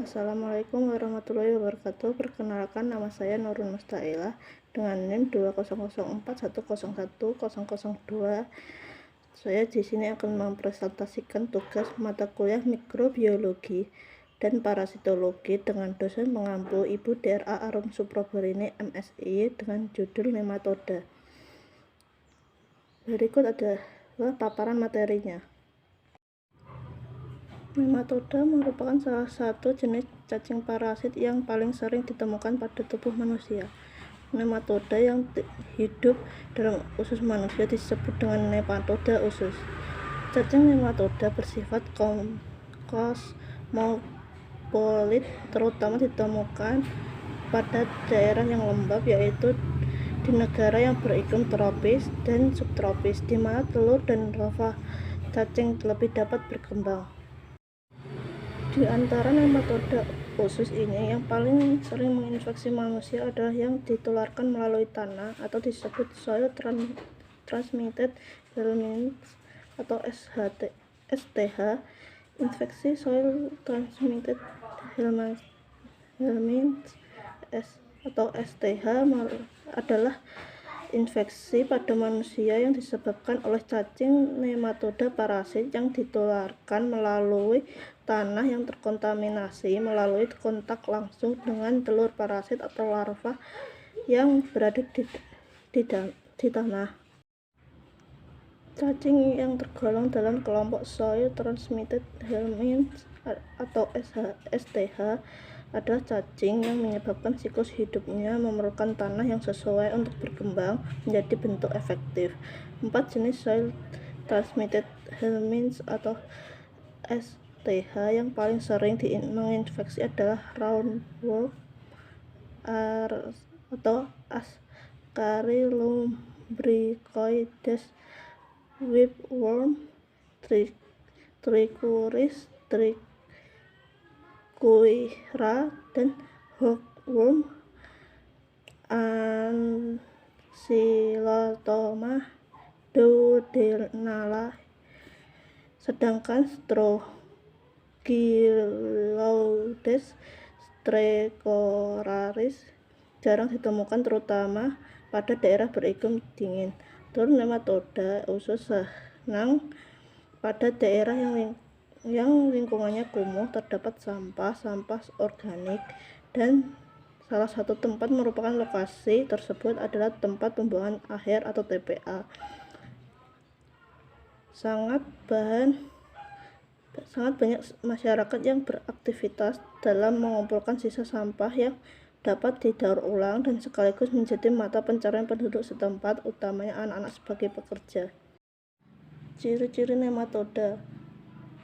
Assalamualaikum warahmatullahi wabarakatuh. Perkenalkan, nama saya Nurun Mustailah dengan NIM 20041010002. Saya di sini akan mempresentasikan tugas mata kuliah mikrobiologi dan parasitologi dengan dosen pengampu Ibu DRA Arum Suproberini MSI dengan judul nematoda. Berikut adalah paparan materinya. Nematoda merupakan salah satu jenis cacing parasit yang paling sering ditemukan pada tubuh manusia. Nematoda yang hidup dalam usus manusia disebut dengan nematoda usus. Cacing nematoda bersifat kosmopolit, terutama ditemukan pada daerah yang lembab, yaitu di negara yang beriklim tropis dan subtropis, di mana telur dan larva cacing lebih dapat berkembang. Di antara nematoda usus ini, yang paling sering menginfeksi manusia adalah yang ditularkan melalui tanah atau disebut soil transmitted helminths atau STH. Infeksi soil transmitted helminths atau STH adalah infeksi pada manusia yang disebabkan oleh cacing nematoda parasit yang ditularkan melalui tanah yang terkontaminasi melalui kontak langsung dengan telur parasit atau larva yang berada di tanah. Cacing yang tergolong dalam kelompok soil transmitted helminths atau STH adalah cacing yang menyebabkan siklus hidupnya memerlukan tanah yang sesuai untuk berkembang menjadi bentuk efektif. 4 jenis soil transmitted helminths atau STH yang paling sering menginfeksi adalah roundworm atau Ascarilumbricoides, whipworm, trichuris, trichuira, dan hookworm, Ancylostoma duodenale. Sedangkan Strongyloides stricoraris jarang ditemukan, terutama pada daerah beriklim dingin. Telur nematoda usus senang pada daerah yang lingkungannya kumuh, terdapat sampah organik, dan salah satu tempat merupakan lokasi tersebut adalah tempat pembuangan akhir atau TPA. Sangat banyak masyarakat yang beraktivitas dalam mengumpulkan sisa sampah yang dapat didaur ulang dan sekaligus menjadi mata pencarian penduduk setempat, utamanya anak-anak sebagai pekerja. Ciri-ciri nematoda.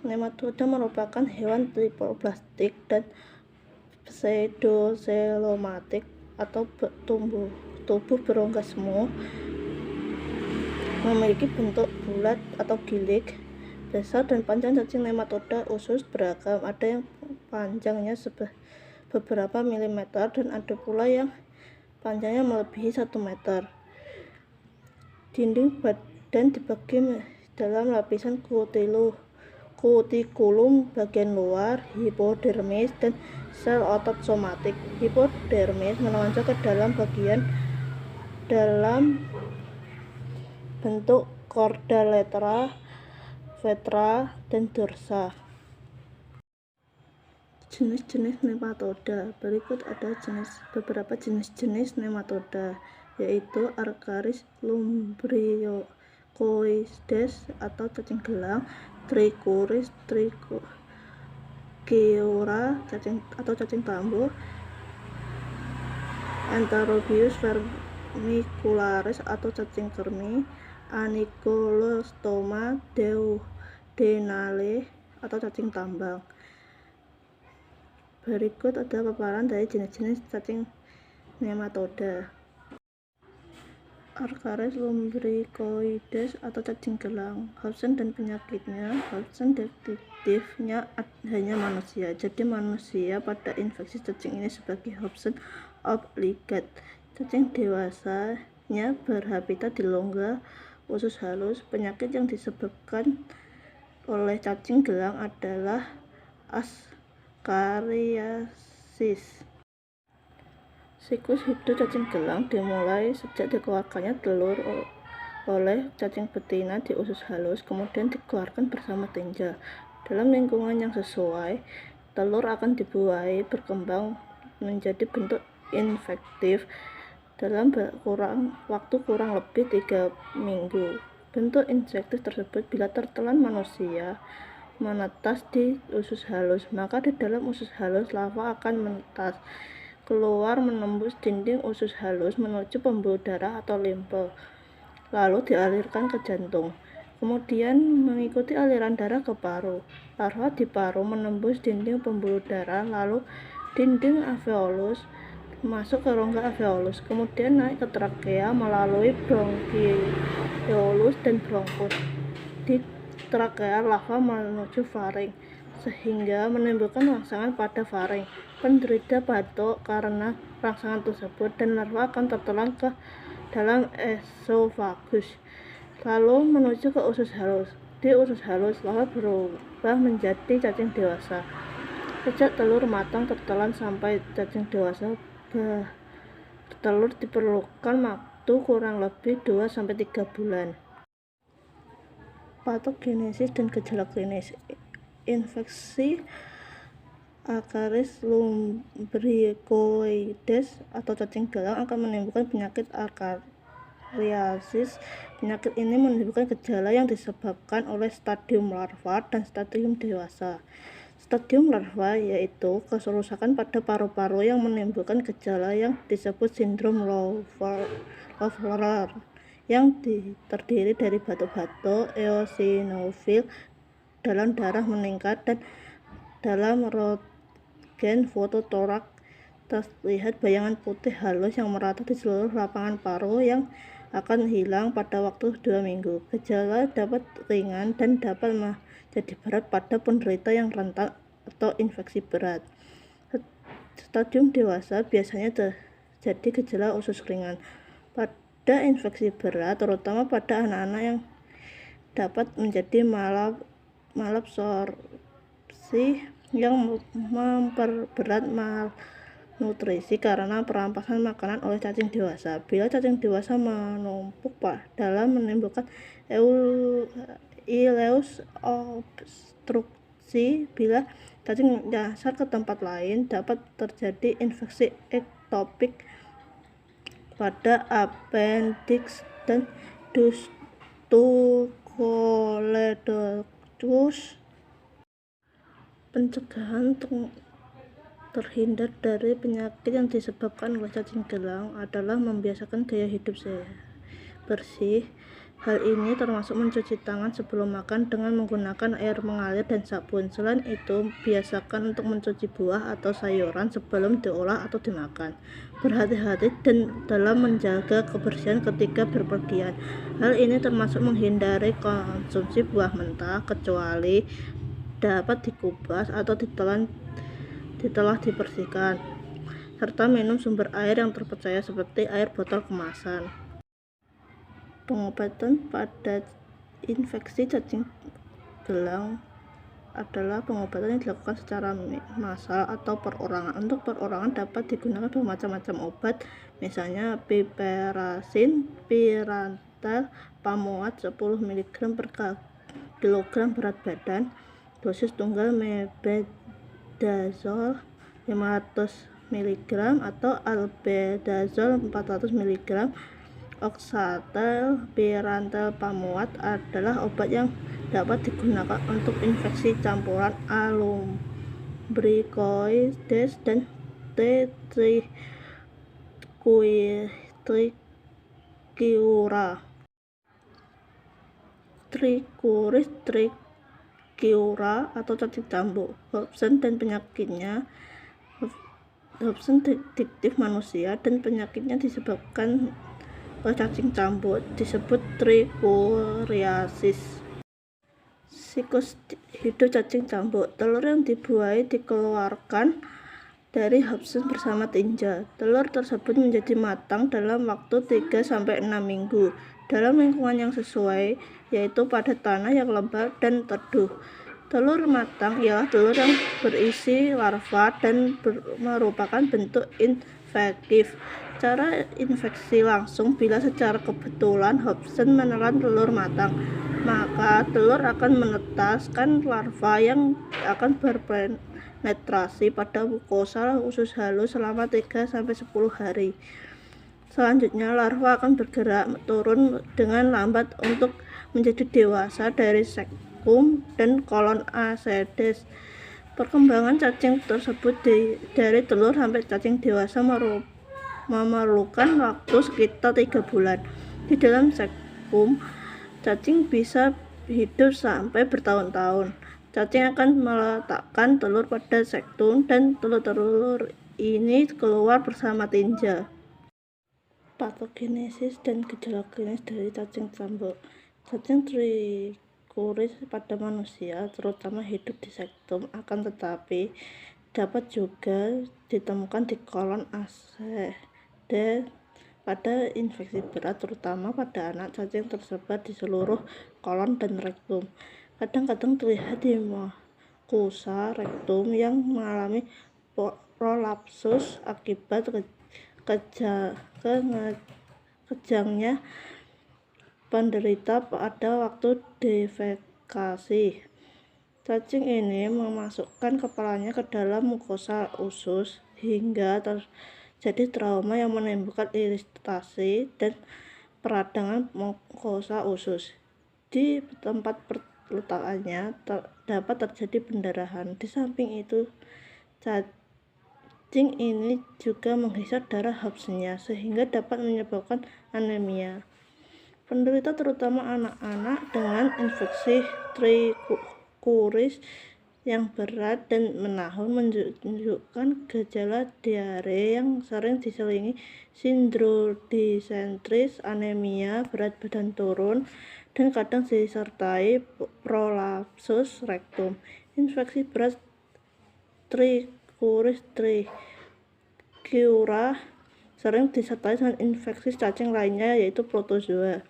Nematoda merupakan hewan triploblastik dan pseudocelomatik atau tubuh berongga semu, memiliki bentuk bulat atau gilik. Besar dan panjang cacing nematoda usus beragam, ada yang panjangnya beberapa milimeter dan ada pula yang panjangnya melebihi 1 meter. Dinding badan dibagi dalam lapisan kutikulum bagian luar, hipodermis, dan sel otot somatik. Hipodermis menonjol ke dalam bentuk chorda lateral, ventral, dan dorsa. Jenis-jenis nematoda. Berikut ada beberapa jenis nematoda, yaitu Archaris lumbricoides atau cacing gelang, Trichuris trichuira atau cacing tambur, Enterobius vermicularis atau cacing kremi, Ankylostoma duodenale atau cacing tambang. Berikut ada paparan dari jenis-jenis cacing nematoda. Archaris lumbricoides atau cacing gelang. Hobson dan penyakitnya. Hobson definitifnya hanya manusia, jadi manusia pada infeksi cacing ini sebagai Hobson obligate. Cacing dewasanya berhabitat di longga usus halus. Penyakit yang disebabkan oleh cacing gelang adalah akariasis. Siklus hidup cacing gelang dimulai sejak dikeluarkannya telur oleh cacing betina di usus halus, kemudian dikeluarkan bersama tinja. Dalam lingkungan yang sesuai, telur akan dibuahi berkembang menjadi bentuk infektif dalam waktu kurang lebih 3 minggu. Bentuk infektif tersebut bila tertelan manusia menetas di usus halus, maka di dalam usus halus larva akan menetas keluar menembus dinding usus halus menuju pembuluh darah atau limfe, lalu dialirkan ke jantung, kemudian mengikuti aliran darah ke paru. Larva di paru menembus dinding pembuluh darah, lalu dinding alveolus masuk ke rongga alveolus, kemudian naik ke trakea melalui bronkiolus dan bronkus. Di trakea larva menuju faring sehingga menimbulkan rangsangan pada faring. Penderita batuk karena rangsangan tersebut dan larva akan tertelan ke dalam esofagus, lalu menuju ke usus halus. Di usus halus, larva berubah menjadi cacing dewasa. Sejak telur matang tertelan sampai cacing dewasa bertelur diperlukan waktu kurang lebih 2-3 bulan. Patogenesis dan gejala klinis. Infeksi Acarus lumbricoides atau cacing gelang akan menimbulkan penyakit akariasis. Penyakit ini menimbulkan gejala yang disebabkan oleh stadium larva dan stadium dewasa. Stadium larva yaitu kerusakan pada paru-paru yang menimbulkan gejala yang disebut sindrom Lafleur yang terdiri dari batuk-batuk, eosinofil dalam darah meningkat, dan dalam röntgen fototorak terlihat bayangan putih halus yang merata di seluruh lapangan paru yang akan hilang pada waktu 2 minggu. Gejala dapat ringan dan dapat menjadi berat pada penderita yang rentan atau infeksi berat. Stadium dewasa biasanya terjadi gejala usus ringan. Pada infeksi berat, terutama pada anak-anak, yang dapat menjadi malabsorpsi yang memperberat malnutrisi karena perampasan makanan oleh cacing dewasa. Bila cacing dewasa menumpuk dalam menimbulkan ileus obstruksi. Bila cacing nyasar ke tempat lain, dapat terjadi infeksi ektopik pada appendix dan ductus. Pencegahan untuk terhindar dari penyakit yang disebabkan oleh cacing gelang adalah membiasakan gaya hidup bersih. Hal ini termasuk mencuci tangan sebelum makan dengan menggunakan air mengalir dan sabun. Selain itu, biasakan untuk mencuci buah atau sayuran sebelum diolah atau dimakan. Berhati-hati dalam menjaga kebersihan ketika berpergian. Hal ini termasuk menghindari konsumsi buah mentah kecuali dapat dikupas atau ditelah dibersihkan, serta minum sumber air yang terpercaya seperti air botol kemasan. Pengobatan pada infeksi cacing gelang adalah pengobatan yang dilakukan secara massal atau perorangan. Untuk perorangan dapat digunakan bermacam-macam obat, misalnya piperacin, pyrantel, pamuat 10 mg per kilogram berat badan, dosis tunggal mebendazole 500 mg atau albendazole 400 mg. Oxatel, pyrantel, pamuat adalah obat yang dapat digunakan untuk infeksi campuran A. lumbricoides dan T. trichiura atau cacing cambuk. Hobson dan penyakitnya. Hobson diktif manusia dan penyakitnya disebabkan oleh cacing cambuk, disebut trichuriasis. Siklus hidup cacing cambuk. Telur yang dibuahi dikeluarkan dari Hobson bersama tinja. Telur tersebut menjadi matang dalam waktu 3-6 minggu dalam lingkungan yang sesuai, yaitu pada tanah yang lembab dan teduh. Telur matang ialah telur yang berisi larva dan merupakan bentuk infektif. Cara infeksi langsung: bila secara kebetulan Hobson menelan telur matang, maka telur akan menetaskan larva yang akan berpenetrasi pada mukosa usus halus selama 3-10 hari. Selanjutnya, larva akan bergerak turun dengan lambat untuk menjadi dewasa dari sekum dan kolon asedes. Perkembangan cacing tersebut dari telur sampai cacing dewasa memerlukan waktu sekitar 3 bulan. Di dalam sekum, cacing bisa hidup sampai bertahun-tahun. Cacing akan meletakkan telur pada sekum dan telur-telur ini keluar bersama tinja. Patogenesis dan gejala klinis dari cacing cambuk. Cacing trichuris pada manusia terutama hidup di sekum, akan tetapi dapat juga ditemukan di kolon asedes. Pada infeksi berat, terutama pada anak, cacing tersebar di seluruh kolon dan rektum. Kadang-kadang terlihat di mukosa rektum yang mengalami prolapsus akibat kejangnya penderita pada waktu defekasi. Cacing ini memasukkan kepalanya ke dalam mukosa usus hingga terjadi trauma yang menimbulkan iritasi dan peradangan mukosa usus. Di tempat peletakannya dapat terjadi pendarahan. Di samping itu, cacing ini juga menghisap darah Hobsonnya sehingga dapat menyebabkan anemia. Penderita, terutama anak-anak dengan infeksi trichuris yang berat dan menahun, menunjukkan gejala diare yang sering diselingi sindrom disentris, anemia, berat badan turun, dan kadang disertai prolapsus rektum. Infeksi berat trichuris trichiura sering disertai dengan infeksi cacing lainnya, yaitu protozoa.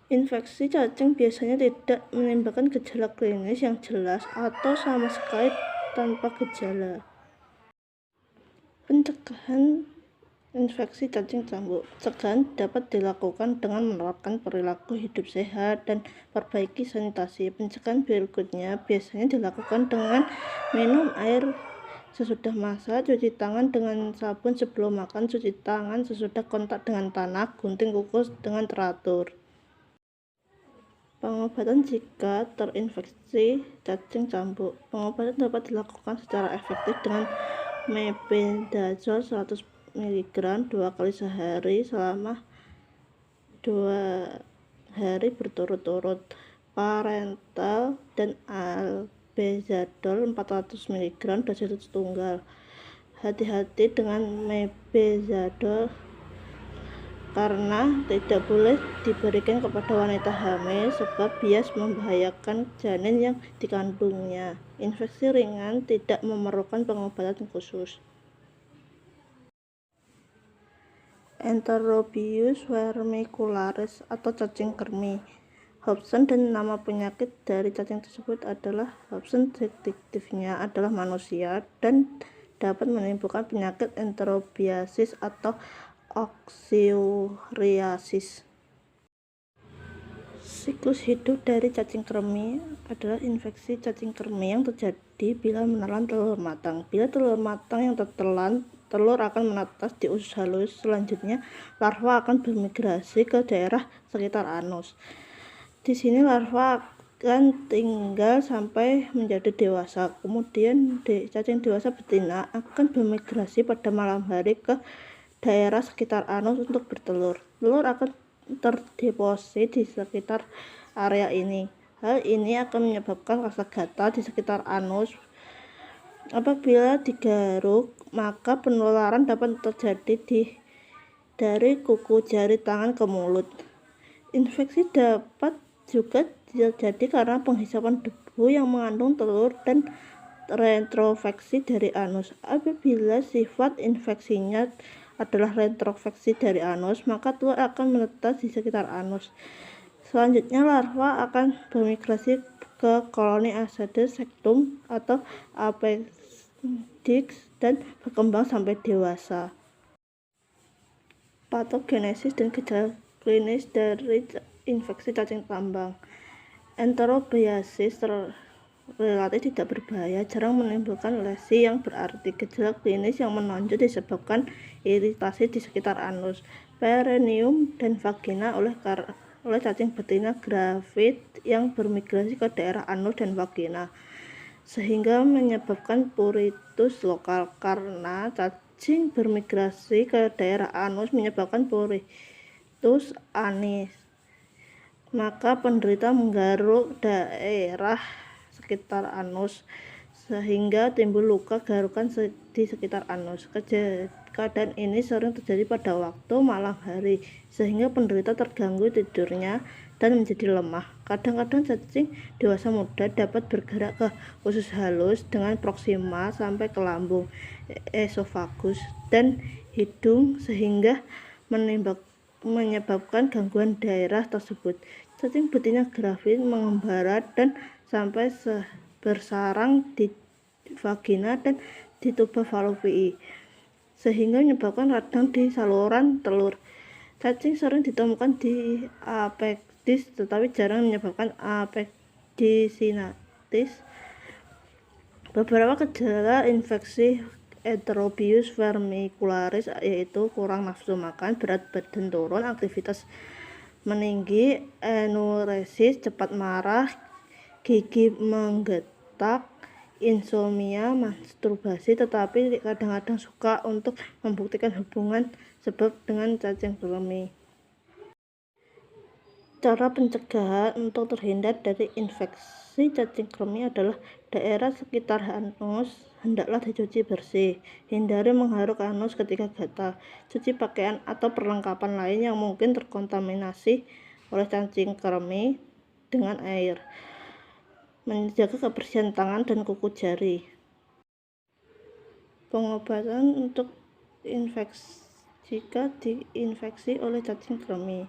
Infeksi cacing biasanya tidak menimbulkan gejala klinis yang jelas atau sama sekali tanpa gejala. Pencegahan infeksi cacing cambuk. Pencegahan dapat dilakukan dengan menerapkan perilaku hidup sehat dan perbaiki sanitasi. Pencegahan berikutnya biasanya dilakukan dengan minum air sesudah masak, cuci tangan dengan sabun sebelum makan, cuci tangan sesudah kontak dengan tanah, gunting kuku dengan teratur. Pengobatan jika terinfeksi cacing cambuk. Pengobatan dapat dilakukan secara efektif dengan mebendazole 100 mg 2 kali sehari selama 2 hari berturut-turut. Parental dan albendazole 400 mg dosis tunggal. Hati-hati dengan mebendazole karena tidak boleh diberikan kepada wanita hamil sebab bias membahayakan janin yang dikandungnya. Infeksi ringan tidak memerlukan pengobatan khusus. Enterobius vermicularis atau cacing kremi. Hobson dan nama penyakit dari cacing tersebut adalah Hobson detektifnya adalah manusia dan dapat menimbulkan penyakit enterobiasis atau oxyuriasis. Siklus hidup dari cacing kremi adalah infeksi cacing kremi yang terjadi bila menelan telur matang. Bila telur matang yang tertelan, telur akan menetas di usus halus. Selanjutnya, larva akan bermigrasi ke daerah sekitar anus. Di sini larva akan tinggal sampai menjadi dewasa. Kemudian cacing dewasa betina akan bermigrasi pada malam hari ke daerah sekitar anus untuk bertelur. Telur akan terdeposit di sekitar area ini. Hal ini akan menyebabkan rasa gatal di sekitar anus. Apabila digaruk, maka penularan dapat terjadi dari kuku jari tangan ke mulut. Infeksi dapat juga terjadi karena penghisapan debu yang mengandung telur dan retroinfeksi dari anus. Apabila sifat infeksinya adalah retroinfeksi dari anus, maka telur akan menetas di sekitar anus. Selanjutnya, larva akan bermigrasi ke koloni ascades sectum atau appendix dan berkembang sampai dewasa. Patogenesis dan gejala klinis dari infeksi cacing tambang. Enterobiasis relatif tidak berbahaya, jarang menimbulkan lesi yang berarti. Gejala klinis yang menonjol disebabkan iritasi di sekitar anus, perineum, dan vagina oleh cacing betina gravid yang bermigrasi ke daerah anus dan vagina, sehingga menyebabkan pruritus lokal. Karena cacing bermigrasi ke daerah anus menyebabkan pruritus anis, maka penderita menggaruk daerah sekitar anus sehingga timbul luka garukan di sekitar anus. Keadaan ini sering terjadi pada waktu malam hari sehingga penderita terganggu tidurnya dan menjadi lemah. Kadang-kadang cacing dewasa muda dapat bergerak ke usus halus dengan proksima sampai ke lambung, esofagus, dan hidung sehingga menyebabkan gangguan daerah tersebut. Cacing betina gravid mengembara dan sampai bersarang di vagina dan di tuba fallopian, sehingga menyebabkan radang di saluran telur. Cacing sering ditemukan di appendix tetapi jarang menyebabkan appendicitis. Beberapa gejala infeksi Enterobius vermicularis yaitu kurang nafsu makan, berat badan turun, aktivitas meninggi, enuresis, cepat marah, gigi menggetak, insomnia, masturbasi, tetapi kadang-kadang suka untuk membuktikan hubungan sebab dengan cacing kremi. Cara pencegahan untuk terhindar dari infeksi cacing kremi adalah daerah sekitar anus hendaklah dicuci bersih. Hindari mengharuk anus ketika gatal. Cuci pakaian atau perlengkapan lain yang mungkin terkontaminasi oleh cacing kremi dengan air. Menjaga kebersihan tangan dan kuku jari. Pengobatan untuk jika diinfeksi oleh cacing kremi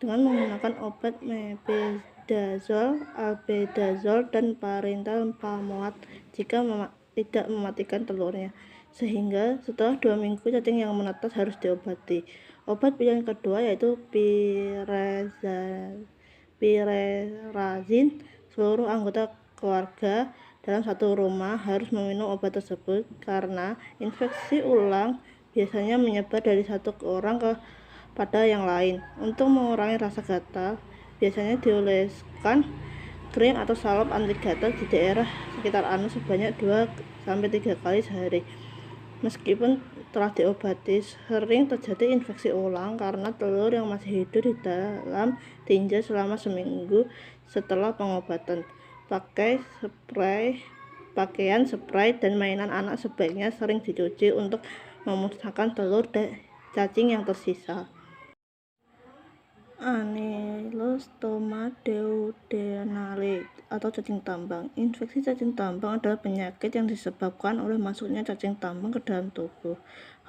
dengan menggunakan obat mebendazole, albendazole, dan parenteral pamoate jika tidak mematikan telurnya, sehingga setelah 2 minggu cacing yang menetas harus diobati. Obat pilihan kedua yaitu pirerazin. Seluruh anggota keluarga dalam satu rumah harus meminum obat tersebut karena infeksi ulang biasanya menyebar dari satu orang pada yang lain. Untuk mengurangi rasa gatal, biasanya dioleskan krim atau salep anti gatal di daerah sekitar anus sebanyak 2-3 kali sehari. Meskipun telah diobati, sering terjadi infeksi ulang karena telur yang masih hidup di dalam tinja selama seminggu setelah pengobatan. Pakaian, spray, dan mainan anak sebaiknya sering dicuci untuk memusnahkan telur cacing yang tersisa. Anylostoma duodenale atau cacing tambang. Infeksi cacing tambang adalah penyakit yang disebabkan oleh masuknya cacing tambang ke dalam tubuh.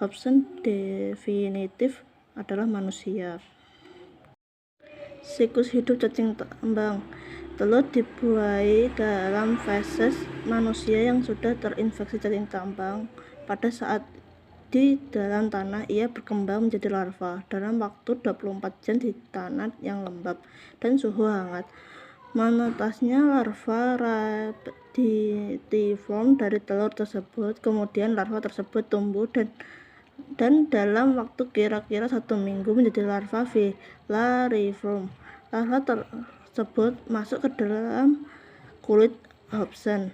Hobson definitif adalah manusia. Siklus hidup cacing tambang. Telur dibuai dalam feses manusia yang sudah terinfeksi cacing tambang. Pada saat di dalam tanah, ia berkembang menjadi larva dalam waktu 24 jam di tanah yang lembab dan suhu hangat. Menetasnya larva radiform dari telur tersebut, kemudian larva tersebut tumbuh dan dalam waktu kira-kira 1 minggu menjadi larva filariform. Larva tersebut masuk ke dalam kulit Hobson.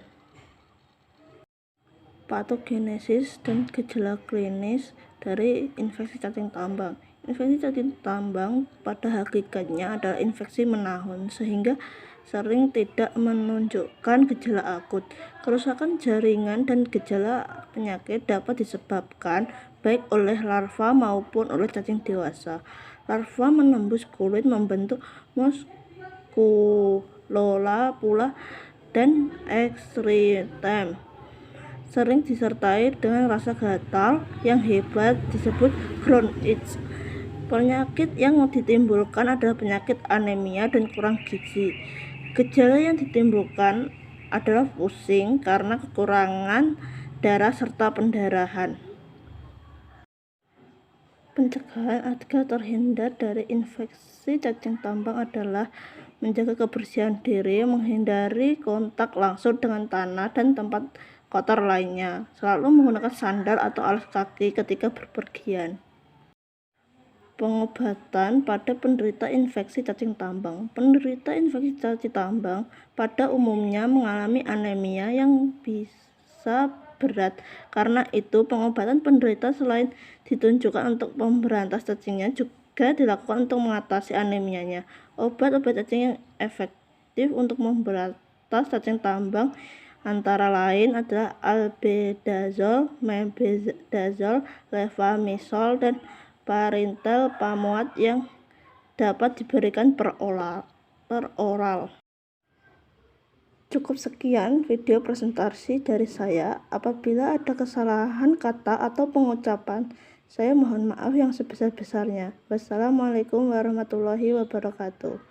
Patogenesis dan gejala klinis dari infeksi cacing tambang. Infeksi cacing tambang pada hakikatnya adalah infeksi menahun sehingga sering tidak menunjukkan gejala akut. Kerusakan jaringan dan gejala penyakit dapat disebabkan baik oleh larva maupun oleh cacing dewasa. Larva menembus kulit membentuk muscula pula dan ekstritem. Sering disertai dengan rasa gatal yang hebat disebut ground itch. Penyakit yang ditimbulkan adalah penyakit anemia dan kurang gizi. Gejala yang ditimbulkan adalah pusing karena kekurangan darah serta pendarahan. Pencegahan agar terhindar dari infeksi cacing tambang adalah menjaga kebersihan diri, menghindari kontak langsung dengan tanah dan tempat kotor lainnya, selalu menggunakan sandal atau alas kaki ketika berpergian. Pengobatan pada penderita infeksi cacing tambang. Penderita infeksi cacing tambang pada umumnya mengalami anemia yang bisa berat. Karena itu, pengobatan penderita selain ditunjukkan untuk memberantas cacingnya, juga dilakukan untuk mengatasi anemianya. Obat-obat cacing yang efektif untuk memberantas cacing tambang antara lain adalah albendazole, mebendazole, levamisole, dan parenteral pamuat yang dapat diberikan per oral. Cukup sekian video presentasi dari saya. Apabila ada kesalahan kata atau pengucapan, saya mohon maaf yang sebesar-besarnya. Wassalamualaikum warahmatullahi wabarakatuh.